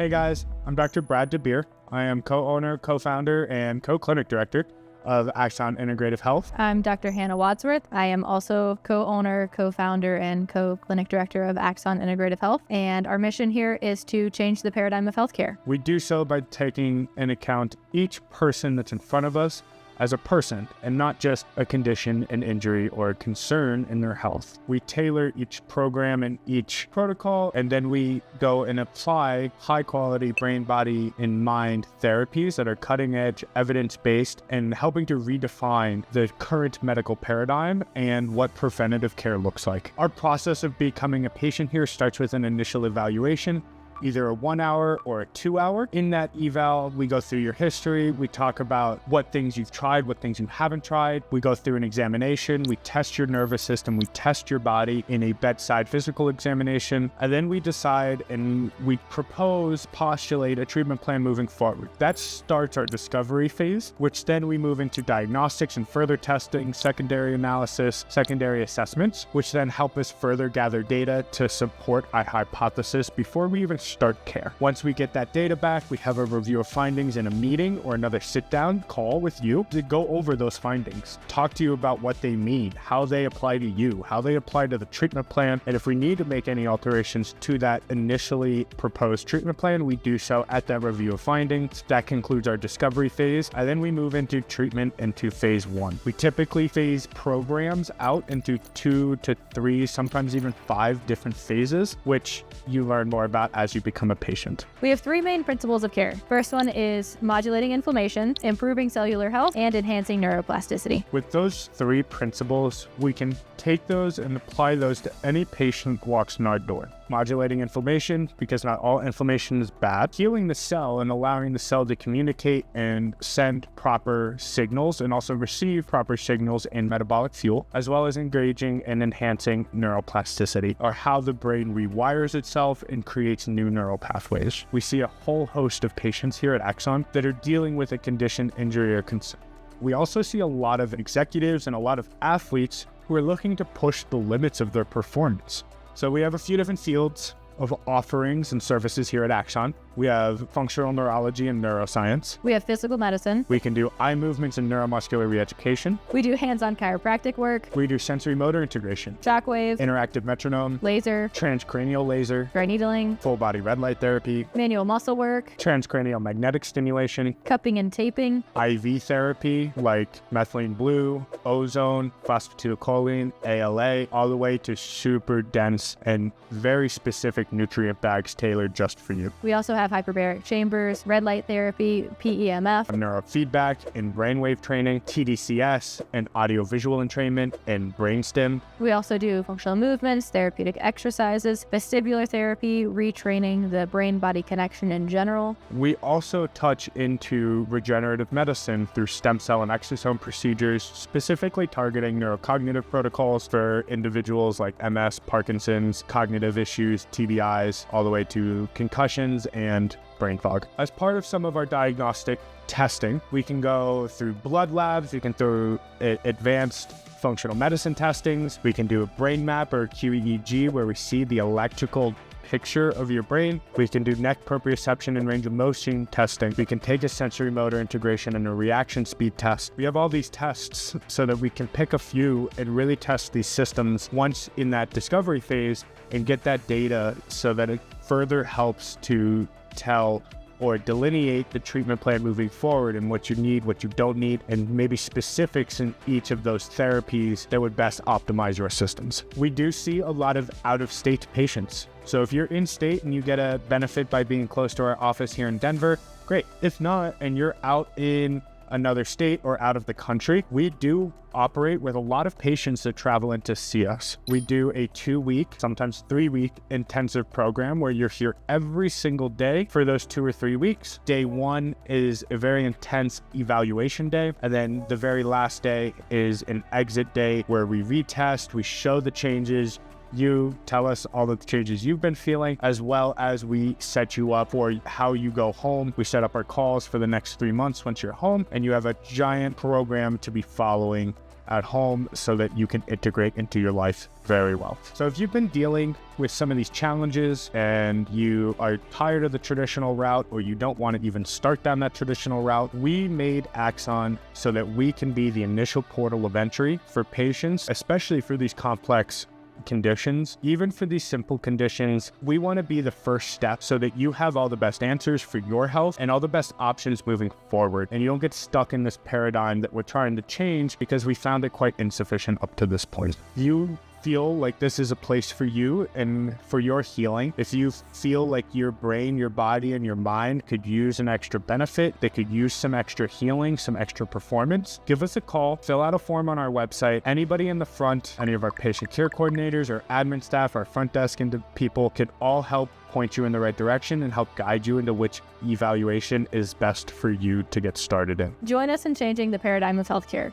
Hey guys, I'm Dr. Brad DeBeer. I am co-owner, co-founder, and co-clinic director of Axon Integrative Health. I'm Dr. Hannah Wadsworth. I am also co-owner, co-founder, and co-clinic director of Axon Integrative Health. And our mission here is to change the paradigm of healthcare. We do so by taking into account each person that's in front of us as a person and not just a condition, an injury, or a concern in their health. We tailor each program and each protocol, and then we go and apply high-quality brain, body, and mind therapies that are cutting-edge, evidence-based, and helping to redefine the current medical paradigm and what preventative care looks like. Our process of becoming a patient here starts with an initial evaluation, either a 1 hour or a 2 hour. In that eval, we go through your history. We talk about what things you've tried, what things you haven't tried. We go through an examination. We test your nervous system. We test your body in a bedside physical examination. And then we decide and we postulate a treatment plan moving forward. That starts our discovery phase, which then we move into diagnostics and further testing, secondary analysis, secondary assessments, which then help us further gather data to support a hypothesis before we even start care. Once we get that data back, we have a review of findings in a meeting or another sit-down call with you to go over those findings, talk to you about what they mean, how they apply to you, how they apply to the treatment plan, and if we need to make any alterations to that initially proposed treatment plan, we do so at that review of findings. That concludes our discovery phase, and then we move into treatment into phase 1. We typically phase programs out into 2 to 3, sometimes even 5 different phases, which you learn more about as you become a patient. We have 3 main principles of care. First one is modulating inflammation, improving cellular health, and enhancing neuroplasticity. With those 3 principles, we can take those and apply those to any patient who walks in our door. Modulating inflammation, because not all inflammation is bad. Healing the cell and allowing the cell to communicate and send proper signals and also receive proper signals in metabolic fuel, as well as engaging and enhancing neuroplasticity, or how the brain rewires itself and creates new neural pathways. We see a whole host of patients here at Axon that are dealing with a condition, injury, or concern. We also see a lot of executives and a lot of athletes who are looking to push the limits of their performance. So we have a few different fields of offerings and services here at Axon. We have functional neurology and neuroscience. We have physical medicine. We can do eye movements and neuromuscular reeducation. We do hands-on chiropractic work. We do sensory motor integration. Shockwave. Interactive metronome. Laser. Transcranial laser. Dry needling. Full body red light therapy. Manual muscle work. Transcranial magnetic stimulation. Cupping and taping. IV therapy like methylene blue, ozone, phosphatidylcholine, ALA, all the way to super dense and very specific nutrient bags tailored just for you. We also have hyperbaric chambers, red light therapy, PEMF, neurofeedback and brainwave training, TDCS and audiovisual entrainment and brainstem. We also do functional movements, therapeutic exercises, vestibular therapy, retraining the brain-body connection in general. We also touch into regenerative medicine through stem cell and exosome procedures, specifically targeting neurocognitive protocols for individuals like MS, Parkinsons, cognitive issues, TBIs, all the way to concussions and brain fog. As part of some of our diagnostic testing, we can go through blood labs, we can do advanced functional medicine testings, we can do a brain map or QEEG where we see the electrical picture of your brain. We can do neck proprioception and range of motion testing. We can take a sensory motor integration and a reaction speed test. We have all these tests so that we can pick a few and really test these systems once in that discovery phase and get that data so that it further helps to tell or delineate the treatment plan moving forward and what you need, what you don't need, and maybe specifics in each of those therapies that would best optimize your systems. We do see a lot of out-of-state patients. So if you're in state and you get a benefit by being close to our office here in Denver, great. If not, and you're out in another state or out of the country, we do operate with a lot of patients that travel in to see us. We do a 2-week, sometimes 3-week intensive program where you're here every single day for those 2 or 3 weeks. Day 1 is a very intense evaluation day, and then the very last day is an exit day where we retest, we show the changes, you tell us all the changes you've been feeling, as well as we set you up for how you go home. We set up our calls for the next 3 months once you're home, and you have a giant program to be following at home so that you can integrate into your life very well. So if you've been dealing with some of these challenges and you are tired of the traditional route, or you don't want to even start down that traditional route, we made Axon so that we can be the initial portal of entry for patients, especially for these complex conditions. Even for these simple conditions, we want to be the first step so that you have all the best answers for your health and all the best options moving forward, and you don't get stuck in this paradigm that we're trying to change because we found it quite insufficient up to this point. You feel like this is a place for you and for your healing. If you feel like your brain, your body, and your mind could use an extra benefit, they could use some extra healing, some extra performance, give us a call, fill out a form on our website. Anybody in the front, any of our patient care coordinators or admin staff, our front desk and people can all help point you in the right direction and help guide you into which evaluation is best for you to get started in. Join us in changing the paradigm of healthcare.